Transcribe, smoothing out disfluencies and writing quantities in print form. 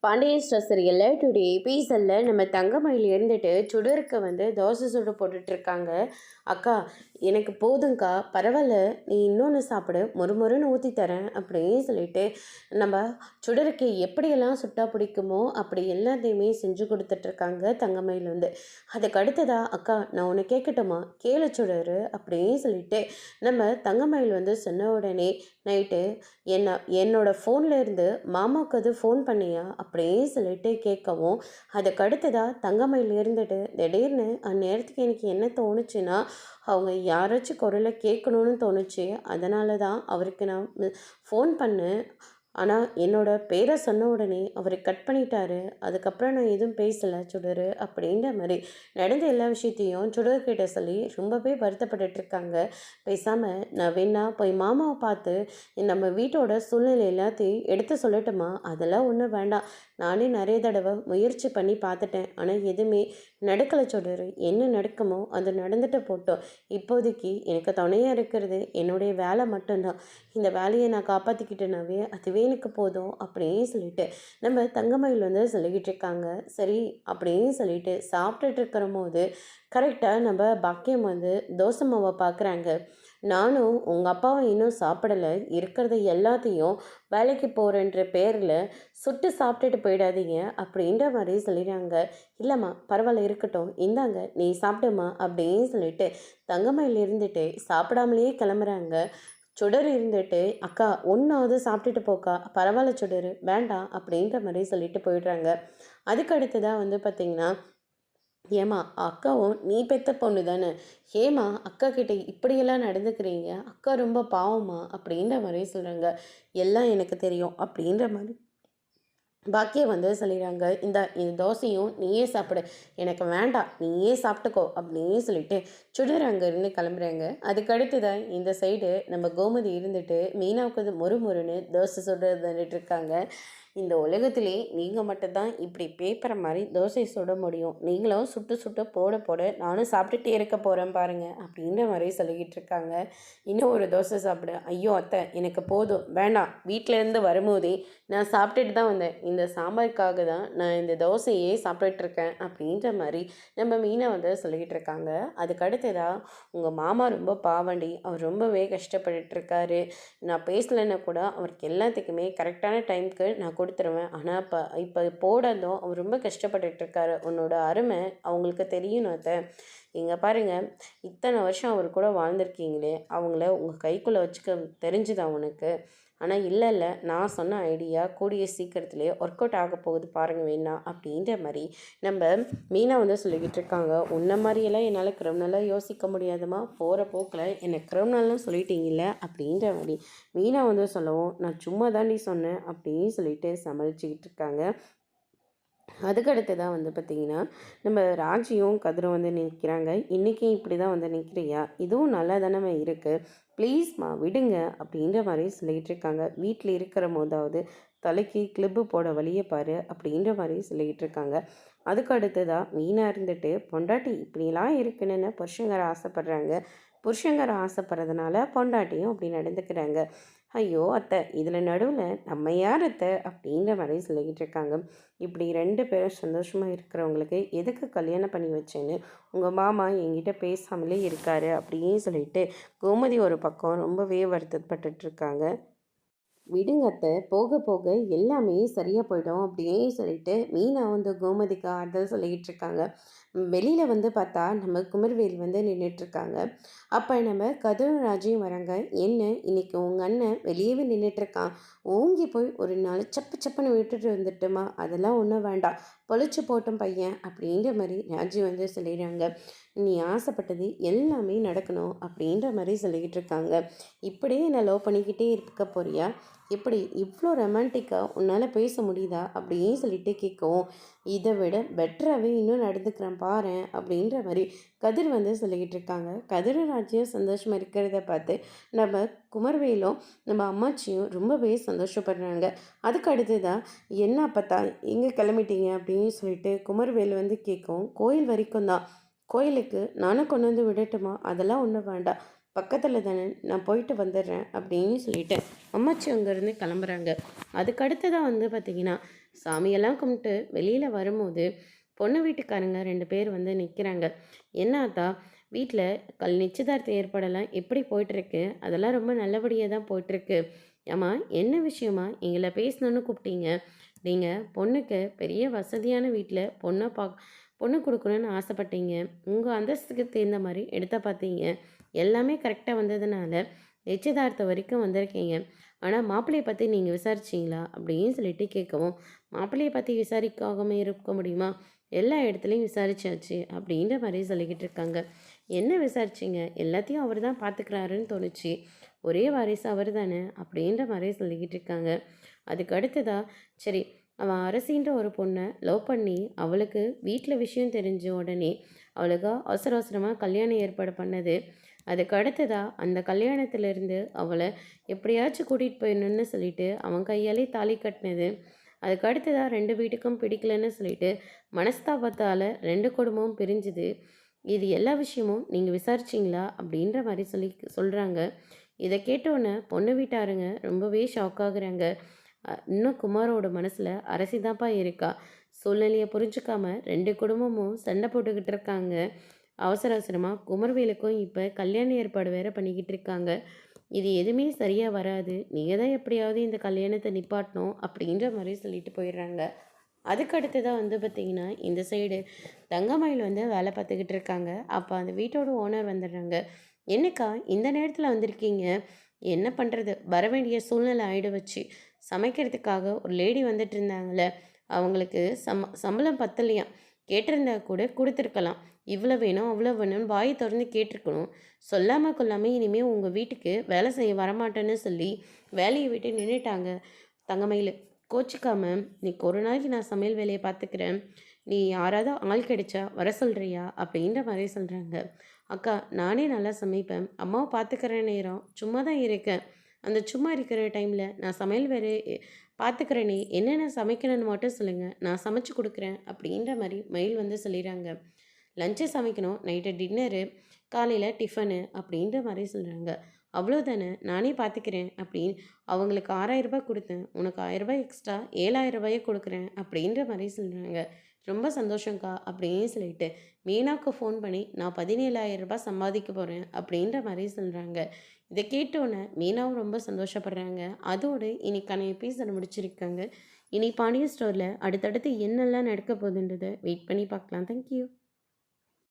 Pandian store சீரியல்ல today எபிசோட்ல நம்ம தங்கமயில் இருந்துட்டு சுடருக்கு தோசை சுட்டு போட்டுட்ருக்காங்க. அக்கா, எனக்கு போதுங்க்கா, பரவாயில்ல, நீ இன்னொன்று சாப்பிடு, மொறுமொறுன்னு ஊற்றி தரேன் அப்படின்னு சொல்லிட்டு நம்ம சுடருக்கு எப்படியெல்லாம் சுட்டா பிடிக்குமோ அப்படி எல்லாத்தையுமே செஞ்சு கொடுத்துட்ருக்காங்க தங்கமயில் அதுக்கு அடுத்ததா, அக்கா நான் உன்னை கேட்கட்டுமா, கேளு சுடரு அப்படின்னு சொல்லிட்டு நம்ம தங்கமயில் சொன்ன உடனே நைட்டு என்னோட ஃபோனில் இருந்து மாமாவுக்கு அது ஃபோன் பண்ணியா அப்படின்னு சொல்லிட்டு கேட்கவும், அதுக்கு அடுத்ததாக தங்கமயில் இருந்துட்டு திடீர்னு அந்நேரத்துக்கு எனக்கு என்ன தோணுச்சுன்னா, அவங்க யாராச்சும் குரலை கேட்கணுன்னு தோணுச்சு. அதனால தான் அவருக்கு நான் ஃபோன் பண்ணேன். ஆனால் என்னோட பேரை சொன்ன உடனே அவர் கட் பண்ணிட்டாரு. அதுக்கப்புறம் நான் எதுவும் பேசலை சுடரு அப்படின்ற மாதிரி நடந்த எல்லா விஷயத்தையும் சுடர்கிட்ட சொல்லி ரொம்பவே வருத்தப்பட்டுட்ருக்காங்க. பேசாமல் நான் வேணா போய் மாமாவை பார்த்து நம்ம வீட்டோட சூழ்நிலை எல்லாத்தையும் எடுத்து சொல்லட்டுமா? அதெல்லாம் ஒன்றும் வேண்டாம். நானே நிறைய தடவை முயற்சி பண்ணி பார்த்துட்டேன். ஆனால் எதுவுமே நடக்கலை சுடரு. என்ன நடக்குமோ அது நடந்துட்டு போட்டோம். இப்போதைக்கு எனக்கு துணையாக இருக்கிறது என்னுடைய வேலை மட்டும்தான். இந்த வேலையை நான் காப்பாற்றிக்கிட்டேனாவே அதுவே எனக்கு போதும் அப்படின்னு சொல்லிட்டு நம்ம தங்கமயில் சொல்லிக்கிட்டு இருக்காங்க. சரி அப்படின்னு சொல்லிட்டு சாப்பிட்டுட்டு இருக்கிற போது கரெக்டாக நம்ம பாக்கியம் தோசை மாவை பார்க்குறாங்க. நானும் உங்கள் அப்பாவும் இன்னும் சாப்பிடலை, இருக்கிறத எல்லாத்தையும் வேலைக்கு போகிறேன்ற பேரில் சுட்டு சாப்பிட்டுட்டு போயிடாதீங்க அப்படின்ற மாதிரி சொல்லிடுறாங்க. இல்லைம்மா, பரவாயில்ல, இருக்கட்டும், இந்தாங்க நீ சாப்பிடுமா அப்படின்னு சொல்லிட்டு தங்கமயில் இருந்துட்டு சாப்பிடாமலேயே கிளம்புறாங்க. சுடர் இருந்துட்டு, அக்கா ஒன்றாவது சாப்பிட்டுட்டு போக்கா, பரவாயில்ல சுடர், வேண்டாம் அப்படின்ற மாதிரி சொல்லிட்டு போயிடுறாங்க. அதுக்கு அடுத்ததாக பார்த்திங்கன்னா, ஏம்மா அக்காவும் நீ பெத்த பொண்ணு தானே, ஏம்மா அக்கா கிட்ட இப்படியெல்லாம் நடந்துக்கிறீங்க, அக்கா ரொம்ப பாவமா அப்படின்ற மாதிரி சொல்கிறாங்க. எல்லாம் எனக்கு தெரியும் அப்படின்ற மாதிரி பாக்கியம் சொல்லிடுறாங்க. இந்த தோசையும் நீயே சாப்பிடு, எனக்கு வேண்டாம், நீயே சாப்பிட்டுக்கோ அப்படின்னு சொல்லிட்டு சுடர் அங்கேருந்து கிளம்புறாங்க. அதுக்கடுத்து தான் இந்த சைடு நம்ம கோமதி இருந்துட்டு மீனாவுக்கு முறுமுறுன்னு தோசை சுடுறதுட்டு இருக்காங்க. இந்த உலகத்திலே நீங்கள் மட்டும்தான் இப்படி பேப்பரை மாதிரி தோசை சுட முடியும். நீங்களும் சுட்டு சுட்டு போட போட நானும் சாப்பிட்டுட்டே இருக்க போகிறேன் பாருங்கள் அப்படின்ற மாதிரி சொல்லிக்கிட்டு இருக்காங்க. இன்னும் ஒரு தோசை சாப்பிடு. ஐயோ அத்தை, எனக்கு போதும், வேண்டாம், வீட்டிலேருந்து வரும்போதே நான் சாப்பிட்டுட்டு தான் வந்தேன். இந்த சாம்பாருக்காக தான் நான் இந்த தோசையே சாப்பிட்டுட்ருக்கேன் அப்படின்ற மாதிரி நம்ம மீனை சொல்லிக்கிட்டு இருக்காங்க. அதுக்கு அடுத்ததாக உங்கள் மாமா ரொம்ப பாவண்டி, அவர் ரொம்பவே கஷ்டப்பட்டுட்ருக்காரு. நான் பேசலைன்னா கூட அவருக்கு எல்லாத்துக்குமே கரெக்டான டைமுக்கு நான் கொடுத்துருவேன். ஆனால் இப்போ போடாதும் அவர் ரொம்ப கஷ்டப்பட்டுட்ருக்காரு. உன்னோட அருமை அவங்களுக்கு தெரியணும் அத்தை. இங்கே பாருங்கள், இத்தனை வருஷம் அவர் கூட வாழ்ந்திருக்கீங்களே, அவங்கள உங்கள் கைக்குள்ளே வச்சுக்க தெரிஞ்சுது அவனுக்கு. ஆனால் இல்லை, நான் சொன்ன ஐடியா கூடிய சீக்கிரத்துலேயே ஒர்க் அவுட் ஆக போகுது பாருங்கள் வேணா அப்படின்ற மாதிரி நம்ம மீனா சொல்லிக்கிட்டு இருக்காங்க. உன்ன மாதிரியெல்லாம் என்னால் கிரிமினலாக யோசிக்க முடியாதுமா, போகிற போக்கில் என்னை கிரிமினல்னு சொல்லிட்டீங்கல்ல அப்படின்ற மாதிரி மீனா சொல்லவும், நான் சும்மா தாண்டி சொன்னேன் அப்படின்னு சொல்லிட்டு சமாளிச்சுக்கிட்டு இருக்காங்க. அதுக்கடுத்து தான் பார்த்திங்கன்னா நம்ம ராஜியும் கதிரும் நிற்கிறாங்க. இன்றைக்கி இப்படி தான் நிற்கிறியா, இதுவும் நல்லா தானே இருக்குது, ப்ளீஸ்மா விடுங்க அப்படின்ற மாதிரி சொல்லிகிட்டு இருக்காங்க. வீட்டில் இருக்கிற போதாவது தலைக்கு கிளிப்பு போட வழியை பாரு அப்படின்ற மாதிரி சொல்லிகிட்டு இருக்காங்க. அதுக்கு அடுத்ததாக மீனா இருந்துட்டு, பொண்டாட்டி இப்படிலாம் இருக்குன்னு புருஷங்கரை ஆசைப்படுறாங்க, புருஷங்கரை ஆசைப்படுறதுனால பொண்டாட்டியும் அப்படி நடந்துக்கிறாங்க. ஐயோ அத்தை, இதில் நடுவில் நம்ம யார் அத்தை அப்படின்ற மாதிரி சொல்லிக்கிட்டு இருக்காங்க. இப்படி 2 பேரும் சந்தோஷமாக இருக்கிறவங்களுக்கு எதுக்கு கல்யாணம் பண்ணி வச்சேன்னு உங்கள் மாமா என்கிட்ட பேசாமலே இருக்காரு அப்படின்னு சொல்லிட்டு கோமதி ஒரு பக்கம் ரொம்பவே வருத்தப்பட்டுட்ருக்காங்க. விடுங்க அத்தை, போக போக எல்லாமே சரியாக போயிடும் அப்படின்னு சொல்லிட்டு மீனா கோமதிக்கு ஆறுதல் சொல்லிக்கிட்டு இருக்காங்க. வெளியில் பார்த்தா நம்ம குமர்வேல் நின்றுட்டுருக்காங்க. அப்போ நம்ம கதிரராஜையும் வராங்க. என்ன இன்னைக்கு உங்கள் அண்ணன் வெளியவே நின்றுட்டுருக்கான், ஓங்கி போய் ஒரு நாள் சப்பு சப்புன்னு விட்டுட்டு வந்துட்டுமா, அதெல்லாம் ஒன்றும் வேண்டாம், பொழிச்சு போட்டோம் பையன் அப்படின்ற மாதிரி ராஜி சொல்லிடுறாங்க. நீ ஆசைப்பட்டது எல்லாமே நடக்கணும் அப்படின்ற மாதிரி சொல்லிக்கிட்டு இருக்காங்க. இப்படியே என்னை லவ் பண்ணிக்கிட்டே இருக்க போறியா, எப்படி இவ்வளோ ரொமான்டிக்காக உன்னால் பேச முடியுதா அப்படின்னு சொல்லிட்டு கேட்கவும், இதை விட பெட்டராகவே இன்னும் நடந்துக்கிறேன் பாரு அப்படின்ற மாதிரி கதிர் சொல்லிக்கிட்டு இருக்காங்க. கதிரராஜ்யம் சந்தோஷமாக இருக்கிறத பார்த்து நம்ம குமர்வேலும் நம்ம அம்மாச்சியும் ரொம்பவே சந்தோஷப்படுறாங்க. அதுக்கு அடுத்ததான், என்ன அப்பத்தா எங்கே கிளம்பிட்டீங்க அப்படின்னு சொல்லிட்டு குமர்வேல் கேட்கவும், கோயில் வரைக்கும் தான், கோயிலுக்கு நானும் கொண்டு விடட்டுமா, அதெல்லாம் ஒன்றும் வேண்டாம், பக்கத்தில் தானே, நான் போயிட்டு வந்துடுறேன் அப்படின்னு சொல்லிட்டு அம்மாச்சி அங்கேருந்து கிளம்புறாங்க. அதுக்கு அடுத்ததாக வந்து பார்த்திங்கன்னா, சாமியெல்லாம் கும்பிட்டு வெளியில் வரும்போது பொண்ணு வீட்டுக்காரங்க 2 பேர் வந்து நிற்கிறாங்க. என்ன ஆத்தா, வீட்டில் நிச்சயதார்த்த ஏற்பாடெல்லாம் எப்படி போயிட்டுருக்கு? அதெல்லாம் ரொம்ப நல்லபடியாக தான் போயிட்டுருக்கு. ஏம்மா, என்ன விஷயமா எங்களை பேசணுன்னு கூப்பிட்டீங்க? நீங்கள் பொண்ணுக்கு பெரிய வசதியான வீட்டில் பொண்ணு கொடுக்கணுன்னு ஆசைப்பட்டீங்க. உங்கள் அந்தஸ்துக்கு தகுந்த மாதிரி எடுத்த பார்த்தீங்க. எல்லாமே கரெக்டாக வந்ததுனால நிச்சயதார்த்தம் வரைக்கும் வந்திருக்கீங்க. ஆனால் மாப்பிள்ளையை பற்றி நீங்கள் விசாரிச்சிங்களா அப்படின்னு சொல்லிட்டு கேட்கவும், மாப்பிள்ளையை பற்றி விசாரிக்காமல் இருக்க முடியுமா? எல்லா இடத்துலையும் விசாரிச்சாச்சு அப்படின்ற மாதிரி சொல்லிக்கிட்டு இருக்காங்க. என்ன விசாரிச்சிங்க? எல்லாத்தையும் அவர் தான் பார்த்துக்கிறாருன்னு தோணுச்சு. ஒரே வாரிசு அவர் தானே அப்படின்ற மாதிரி சொல்லிக்கிட்டு இருக்காங்க. அதுக்கு அடுத்ததா, சரி, அவன் அரசின்ற ஒரு பொண்ணை லவ் பண்ணி அவளுக்கு வீட்டில் விஷயம் தெரிஞ்ச உடனே அவளுக்கு அவசர அவசரமாக கல்யாணம் ஏற்பாடு பண்ணது. அதுக்கு அடுத்ததா அந்த கல்யாணத்திலேருந்து அவளை எப்படியாச்சும் கூட்டிகிட்டு போயிடணுன்னு சொல்லிட்டு அவன் கையாலே தாலி கட்டினது. அதுக்கு அடுத்ததா 2 வீட்டுக்கும் பிடிக்கலன்னு சொல்லிட்டு மனஸ்தாபத்தால் 2 குடும்பமும் பிரிஞ்சுது. இது எல்லா விஷயமும் நீங்கள் விசாரிச்சிங்களா அப்படின்ற மாதிரி சொல்கிறாங்க. இதை கேட்டோன்னே பொண்ணு வீட்டாருங்க ரொம்பவே ஷாக் ஆகுறாங்க. இன்னும் குமாரோட மனசில் அரசி தான்ப்பா இருக்கா. சூழ்நிலையை புரிஞ்சுக்காம 2 குடும்பமும் சண்டை போட்டுக்கிட்டு இருக்காங்க. அவசர அவசரமாக குமரவேலுக்கும் இப்போ கல்யாண ஏற்பாடு வேற பண்ணிக்கிட்டு இருக்காங்க. இது எதுவுமே சரியாக வராது. நீங்கள் தான் எப்படியாவது இந்த கல்யாணத்தை நிப்பாட்டணும் அப்படின்ற மாதிரி சொல்லிட்டு போயிடுறாங்க. அதுக்கு அடுத்ததாக வந்து பார்த்திங்கன்னா, இந்த சைடு தங்கமயில் வந்து வேலை பார்த்துக்கிட்டு இருக்காங்க. அப்போ அந்த வீட்டோட ஓனர் வந்துடுறாங்க. என்னக்கா இந்த நேரத்தில் வந்திருக்கீங்க? என்ன பண்ணுறது, வர வேண்டிய சூழ்நிலை ஆயிடுச்சு. சமைக்கிறதுக்காக ஒரு லேடி வந்துட்டு இருந்தாங்கள, அவங்களுக்கு சம்பளம் பத்தலையாம். கேட்டிருந்தா கூட கொடுத்துருக்கலாம். இவ்வளோ வேணும் அவ்வளோ வேணும்னு வாயை திறந்து கேட்டிருக்கணும். சொல்லாமல் கொள்ளாமல் இனிமேல் உங்கள் வீட்டுக்கு வேலை செய்ய வரமாட்டேன்னு சொல்லி வேலையை விட்டு நின்றுட்டாங்க. தங்கமயில், கோச்சிக்காம, இன்னைக்கு ஒரு நாளைக்கு நான் சமையல் வேலையை பார்த்துக்கிறேன். நீ யாராவது ஆள் கிடைச்சா வர சொல்கிறியா அப்படின்ற மாதிரி சொல்கிறாங்க. அக்கா, நானே நல்லா சமைப்பேன். அம்மாவை பார்த்துக்கிற நேரம் சும்மா தான் இருக்கேன். அந்த சும்மா இருக்கிற டைமில் நான் சமையல் வேறு பார்த்துக்கிறேனே, என்னென்ன சமைக்கணும்னு மட்டும் சொல்லுங்கள், நான் சமைச்சு கொடுக்குறேன் அப்படின்ற மாதிரி மயில் வந்து சொல்லிடுறாங்க. லஞ்சு சமைக்கணும், நைட்டு டின்னரு, காலையில் டிஃபனு அப்படின்ற மாதிரி சொல்கிறாங்க. அவ்வளோதானே, நானே பார்த்துக்கிறேன் அப்படின்னு அவங்களுக்கு 6,000 கொடுத்தேன், உனக்கு 1,000 எக்ஸ்ட்ரா 7,000 கொடுக்குறேன் அப்படின்ற மாதிரி சொல்கிறாங்க. ரொம்ப சந்தோஷங்க்கா அப்படின்னு சொல்லிட்டு மீனாவுக்கு ஃபோன் பண்ணி நான் 17,000 சம்பாதிக்க போகிறேன் அப்படின்ற மாதிரி சொல்கிறாங்க. இதை கேட்டோன்னே மீனாவும் ரொம்ப சந்தோஷப்படுறாங்க. அதோடு இன்னைக்கான எபிசோட் முடிச்சிருக்காங்க. இனி பாண்டியன் ஸ்டோரில் அடுத்தடுத்து என்னெல்லாம் நடக்க போகுதுன்றதை வெயிட் பண்ணி பார்க்கலாம். தேங்க்யூ.